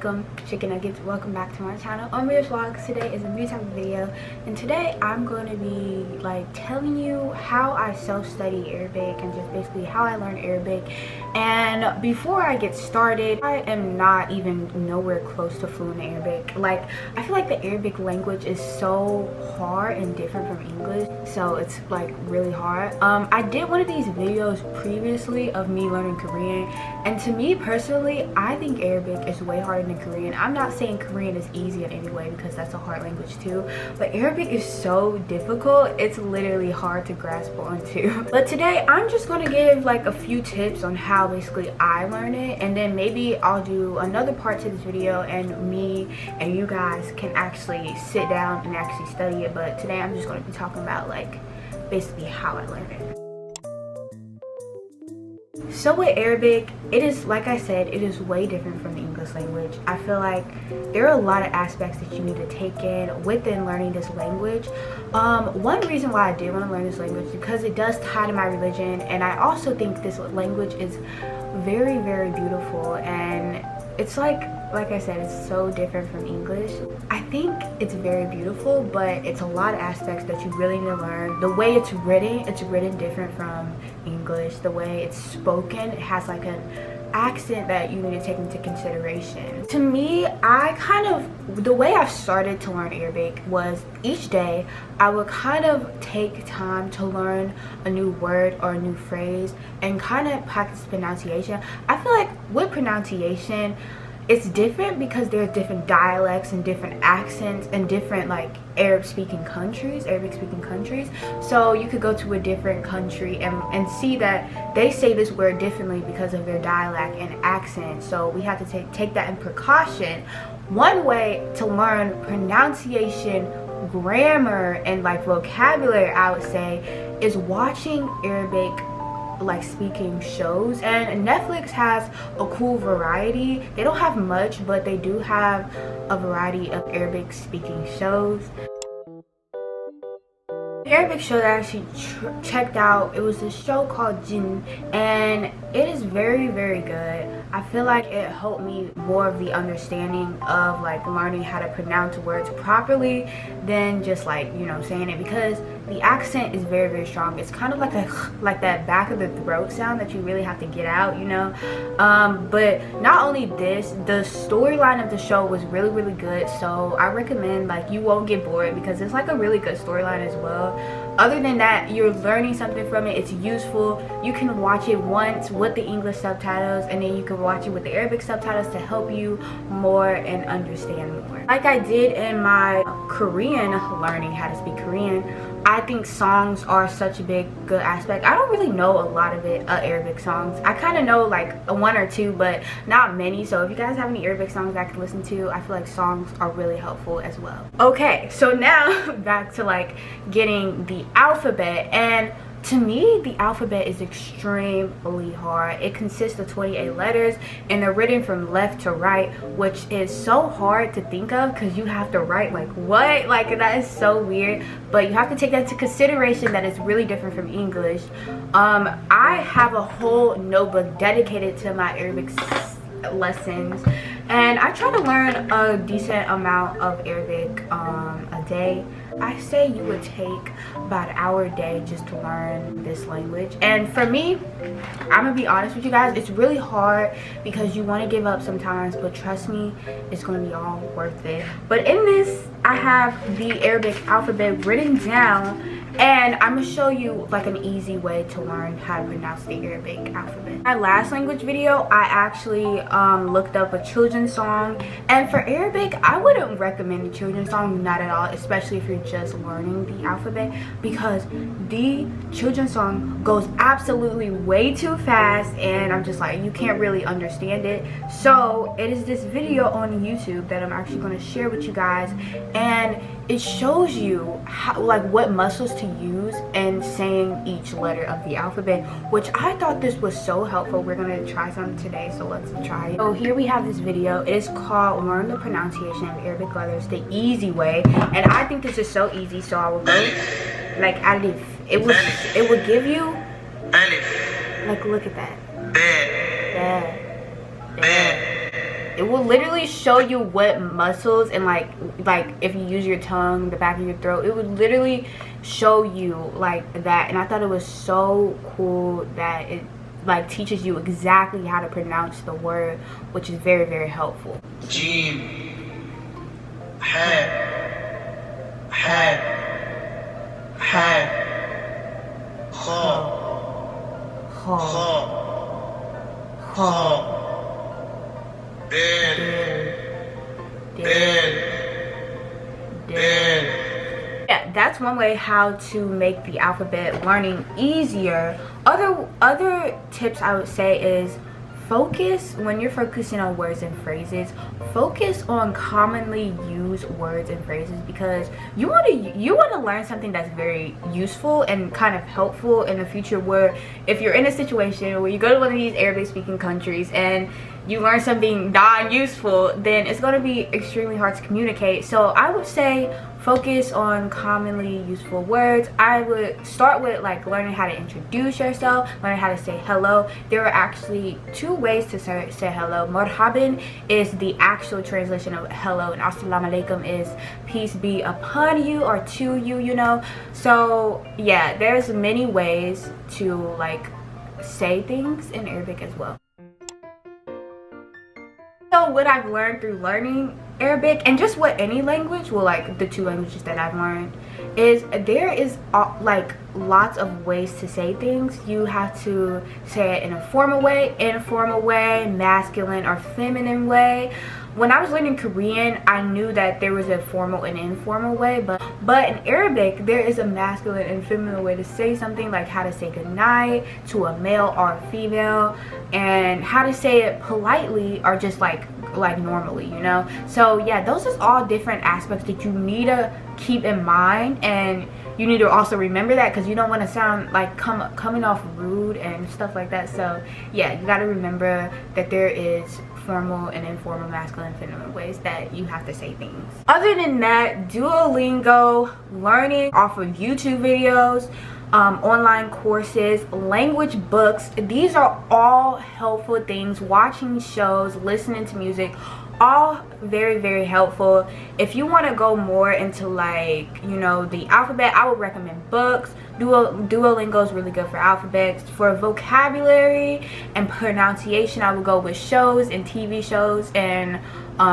alaikum chicken nuggets. Welcome back to my channel. Amirrah's vlogs. Today is a new type of video, and today I'm going to be like telling you how I self-study Arabic and just basically how I learn Arabic. And before I get started, I am not even nowhere close to fluent in Arabic. Like, I feel like the Arabic language is so hard and different from English, so it's like really hard. I did one of these videos previously of me learning Korean, and to me personally, I think Arabic is way harder than Korean. I'm not saying Korean is easy in any way because that's a hard language too, but Arabic is so difficult. It's literally hard to grasp onto. But today I'm just going to give like a few tips on how basically I learn it, and then maybe I'll do another part to this video and me and you guys can actually sit down and actually study it. But today I'm just going to be talking about like basically how I learn it. So with Arabic, it is, like I said, it is way different from the English language. I feel like there are a lot of aspects that you need to take in within learning this language. One reason why I did want to learn this language is because it does tie to my religion, and I also think this language is very, very beautiful, and it's like I said, it's so different from English. I think it's very beautiful, but it's a lot of aspects that you really need to learn. The way it's written different from English. The way it's spoken, it has like an accent that you need to take into consideration. To me, the way I started to learn Arabic was each day I would kind of take time to learn a new word or a new phrase and kind of practice pronunciation. I feel like with pronunciation, it's different because there are different dialects and different accents and different like Arabic speaking countries. So you could go to a different country and see that they say this word differently because of their dialect and accent. So we have to take that in precaution. One way to learn pronunciation, grammar, and like vocabulary, I would say, is watching Arabic like speaking shows. And Netflix has a cool variety. They don't have much, but they do have a variety of Arabic speaking shows. The Arabic show that I actually checked out, it was a show called Jin, and it is very, very good. I feel like it helped me more of the understanding of like learning how to pronounce words properly than just like, you know, saying it, because the accent is very, very strong. It's kind of like that back of the throat sound that you really have to get out, you know. But not only this, the storyline of the show was really, really good. So I recommend, like, you won't get bored because it's like a really good storyline as well. Other than that, you're learning something from it. It's useful. You can watch it once with the English subtitles, and then you can watch it with the Arabic subtitles to help you more and understand more. Like I did in my Korean learning how to speak Korean, I think songs are such a good aspect. I don't really know a lot of Arabic songs. I kind of know like one or two, but not many. So if you guys have any Arabic songs I can listen to, I feel like songs are really helpful as well. Okay, so now back to like getting the alphabet. And to me, the alphabet is extremely hard. It consists of 28 letters, and they're written from left to right, which is so hard to think of because you have to write like what? Like, that is so weird. But you have to take that into consideration that it's really different from English. I have a whole notebook dedicated to my Arabic lessons, and I try to learn a decent amount of Arabic a day. I say you would take about an hour a day just to learn this language. And for me, I'm gonna be honest with you guys, it's really hard because you want to give up sometimes, but trust me, it's gonna be all worth it. But in this, I have the Arabic alphabet written down, and I'm gonna show you like an easy way to learn how to pronounce the Arabic alphabet. My last language video, I actually looked up a children's song, and for Arabic, I wouldn't recommend a children's song, not at all, especially if you're just learning the alphabet, because the children's song goes absolutely way too fast, and I'm just like, you can't really understand it. So it is this video on YouTube that I'm actually going to share with you guys, and it shows you how, like, what muscles to use in saying each letter of the alphabet, which I thought this was so helpful. We're gonna try something today, so let's try it. So here we have this video. It is called Learn the Pronunciation of Arabic Letters the Easy Way, and I think this is so easy, so I will go like alif. It would give you like, look at that. it will literally show you what muscles and like if you use your tongue, the back of your throat, it would literally show you like that. And I thought it was so cool that it like teaches you exactly how to pronounce the word, which is very, very helpful. Jin, he, yeah, that's one way how to make the alphabet learning easier. Other tips I would say is focus when you're focusing on words and phrases. Focus on commonly used words and phrases, because you want to learn something that's very useful and kind of helpful in the future, where if you're in a situation where you go to one of these Arabic speaking countries and you learn something non-useful, then it's going to be extremely hard to communicate. So I would say focus on commonly useful words. I would start with like learning how to introduce yourself, learning how to say hello. There are actually two ways to say hello. Marhaban is the actual translation of hello, and assalamu alaikum is peace be upon you or to you, you know. So yeah, there's many ways to like say things in Arabic as well. So what I've learned through learning Arabic, and just what any language, well, like the two languages that I've learned, is there is like lots of ways to say things. You have to say it in a formal way, informal way, masculine or feminine way. When I was learning Korean, I knew that there was a formal and informal way, but in Arabic, there is a masculine and feminine way to say something, like how to say goodnight to a male or a female, and how to say it politely or just like normally, you know. So yeah, those are all different aspects that you need to keep in mind, and you need to also remember that, because you don't want to sound like coming off rude and stuff like that. So yeah, you got to remember that there is formal and informal, masculine, feminine ways that you have to say things. Other than that, Duolingo, learning off of YouTube videos, online courses, language books, these are all helpful things. Watching shows, listening to music, all very, very helpful. If you want to go more into like, you know, the alphabet, I would recommend books. Duolingo is really good for alphabets. For vocabulary and pronunciation, I would go with shows and TV shows and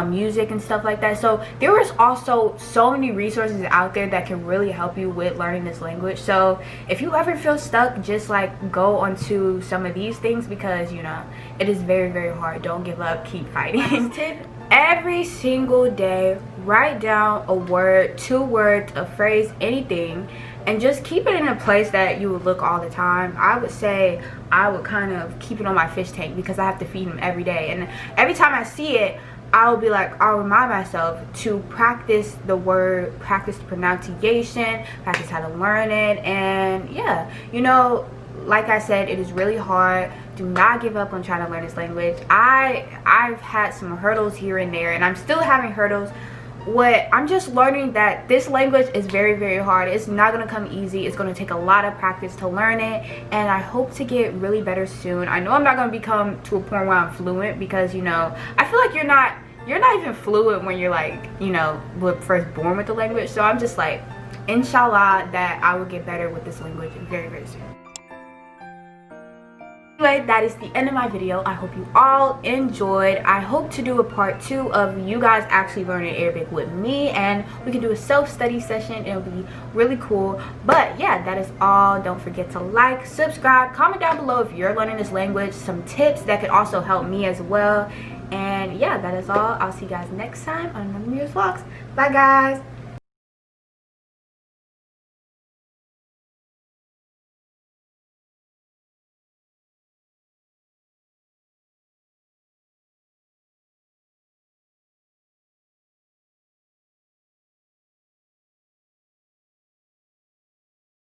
music and stuff like that. So there is also so many resources out there that can really help you with learning this language. So if you ever feel stuck, just like go onto some of these things, because you know it is very, very hard. Don't give up, keep fighting. Tip: every single day, write down a word, 2 words, a phrase, anything, and just keep it in a place that you would look all the time. I would say I would kind of keep it on my fish tank, because I have to feed him every day, and every time I see it, I'll be like, I'll remind myself to practice the word, practice the pronunciation, practice how to learn it. And yeah, you know, like I said, it is really hard. Do not give up on trying to learn this language. I've had some hurdles here and there, and I'm still having hurdles. I'm just learning that this language is very, very hard. It's not going to come easy. It's going to take a lot of practice to learn it, and I hope to get really better soon. I know I'm not going to become to a point where I'm fluent, because you know, I feel like you're not even fluent when you're like, you know, first born with the language. So I'm just like, inshallah, that I will get better with this language very, very soon. Anyway, that is the end of my video. I hope you all enjoyed. I hope to do a part 2 of you guys actually learning Arabic with me, and we can do a self-study session. It'll be really cool. But yeah, that is all. Don't forget to like, subscribe, comment down below if you're learning this language, some tips that could also help me as well. And yeah, that is all. I'll see you guys next time on another Amirrah's Vlogs. Bye guys.